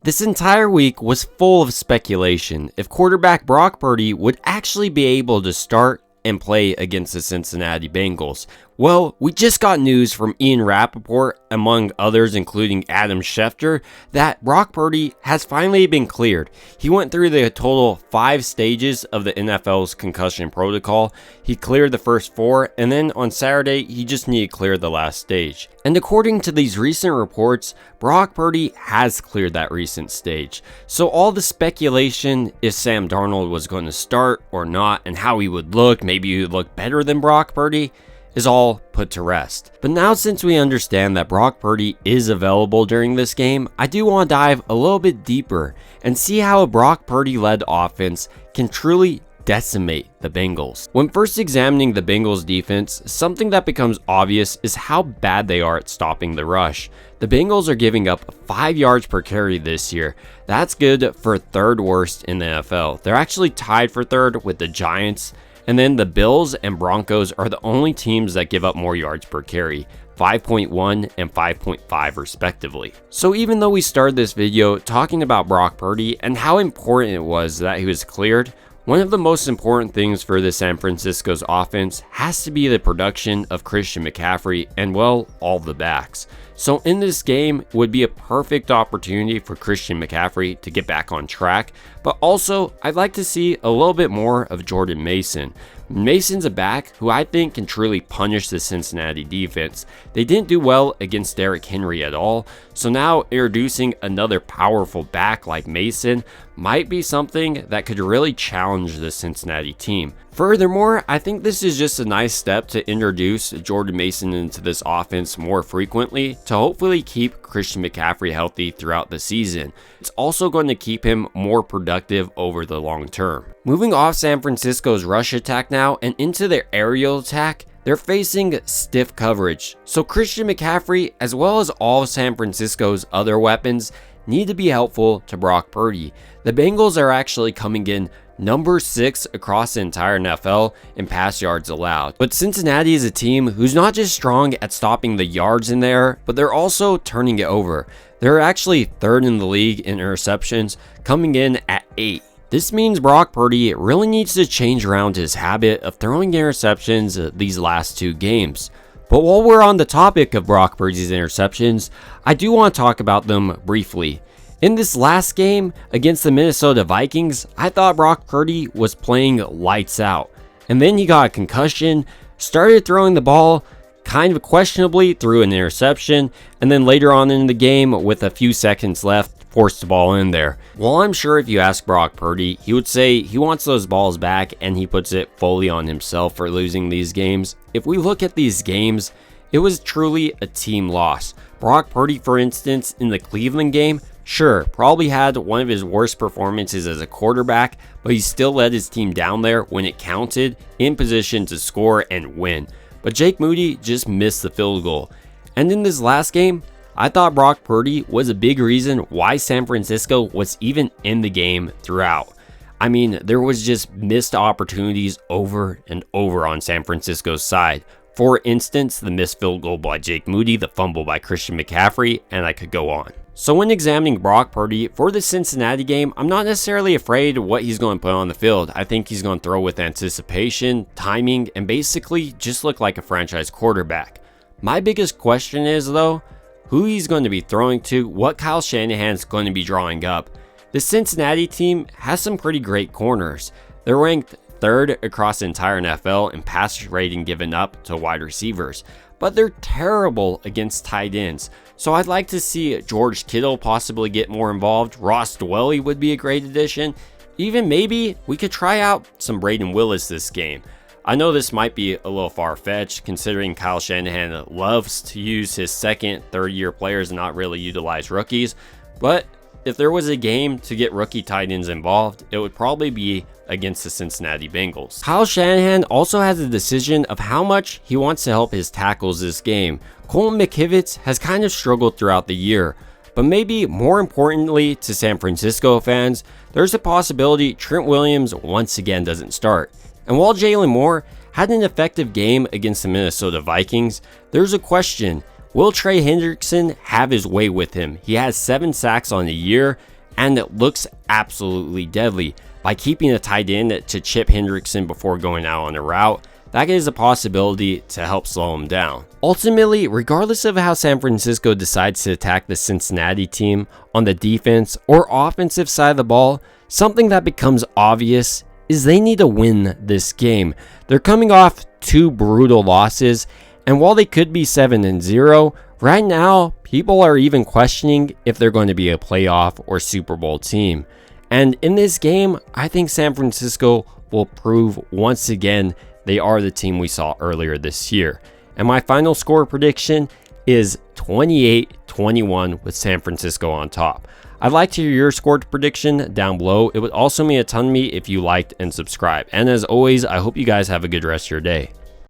This entire week was full of speculation if quarterback Brock Purdy would actually be able to start and play against the Cincinnati Bengals. Well, we just got news from Ian Rappaport, among others including Adam Schefter, that Brock Purdy has finally been cleared. He went through the total 5 stages of the NFL's concussion protocol. He cleared the first 4, and then on Saturday, he just needed to clear the last stage. And according to these recent reports, Brock Purdy has cleared that recent stage. So all the speculation if Sam Darnold was going to start or not and how he would look, maybe he would look better than Brock Purdy, is all put to rest. But now, since we understand that Brock Purdy is available during this game, I do want to dive a little bit deeper and see how a Brock Purdy-led offense can truly decimate the Bengals. When first examining the Bengals defense, something that becomes obvious is how bad they are at stopping the rush. The Bengals are giving up 5 yards per carry this year. That's good for 3rd worst in the NFL. They're actually tied for 3rd with the Giants. And then the Bills and Broncos are the only teams that give up more yards per carry, 5.1 and 5.5 respectively. So even though we started this video talking about Brock Purdy and how important it was that he was cleared, one of the most important things for the San Francisco's offense has to be the production of Christian McCaffrey and, well, all the backs. So in this game would be a perfect opportunity for Christian McCaffrey to get back on track, but also I'd like to see a little bit more of Jordan Mason. Mason's a back who I think can truly punish the Cincinnati defense. They didn't do well against Derrick Henry at all, so now introducing another powerful back like Mason might be something that could really challenge the Cincinnati team. Furthermore, I think this is just a nice step to introduce Jordan Mason into this offense more frequently to hopefully keep Christian McCaffrey healthy throughout the season. It's also going to keep him more productive over the long term. Moving off San Francisco's rush attack now and into their aerial attack, they're facing stiff coverage. So Christian McCaffrey, as well as all of San Francisco's other weapons, need to be helpful to Brock Purdy. The Bengals are actually coming in number 6 across the entire NFL in pass yards allowed. But Cincinnati is a team who's not just strong at stopping the yards in there, but they're also turning it over. They're actually 3rd in the league in interceptions, coming in at 8. This means Brock Purdy really needs to change around his habit of throwing interceptions these last 2 games. But while we're on the topic of Brock Purdy's interceptions, I do want to talk about them briefly. In this last game against the Minnesota Vikings, I thought Brock Purdy was playing lights out. And then he got a concussion, started throwing the ball kind of questionably, threw an interception, and then later on in the game, with a few seconds left, forced the ball in there. Well, I'm sure if you ask Brock Purdy, he would say he wants those balls back and he puts it fully on himself for losing these games. If we look at these games, it was truly a team loss. Brock Purdy, for instance, in the Cleveland game, sure, probably had one of his worst performances as a quarterback, but he still led his team down there when it counted, in position to score and win. But Jake Moody just missed the field goal. And in this last game, I thought Brock Purdy was a big reason why San Francisco was even in the game throughout. I mean, there was just missed opportunities over and over on San Francisco's side. For instance, the missed field goal by Jake Moody, the fumble by Christian McCaffrey, and I could go on. So when examining Brock Purdy for the Cincinnati game, I'm not necessarily afraid of what he's going to put on the field. I think he's going to throw with anticipation, timing, and basically just look like a franchise quarterback. My biggest question is, though, who he's going to be throwing to, what Kyle Shanahan's going to be drawing up. The Cincinnati team has some pretty great corners. They're ranked 3rd across the entire NFL in pass rating given up to wide receivers, but they're terrible against tight ends. So I'd like to see George Kittle possibly get more involved. Ross Dwelley would be a great addition. Even maybe we could try out some Braden Willis this game. I know this might be a little far-fetched considering Kyle Shanahan loves to use his 2nd, 3rd year players and not really utilize rookies, but if there was a game to get rookie tight ends involved, it would probably be against the Cincinnati Bengals. Kyle Shanahan also has a decision of how much he wants to help his tackles this game. Colton McKivitz has kind of struggled throughout the year, but maybe more importantly to San Francisco fans, there's a possibility Trent Williams once again doesn't start. And while Jalen Moore had an effective game against the Minnesota Vikings, there's a question. Will Trey Hendrickson have his way with him? He has 7 sacks on the year, and it looks absolutely deadly. By keeping a tight end to Chip Hendrickson before going out on a route, that is a possibility to help slow him down. Ultimately, regardless of how San Francisco decides to attack the Cincinnati team on the defense or offensive side of the ball, something that becomes obvious is they need to win this game. They're coming off 2 brutal losses, and while they could be 7-0, right now, people are even questioning if they're going to be a playoff or Super Bowl team. And in this game, I think San Francisco will prove once again they are the team we saw earlier this year. And my final score prediction is 28-21 with San Francisco on top. I'd like to hear your score prediction down below. It would also mean a ton to me if you liked and subscribed. And as always, I hope you guys have a good rest of your day.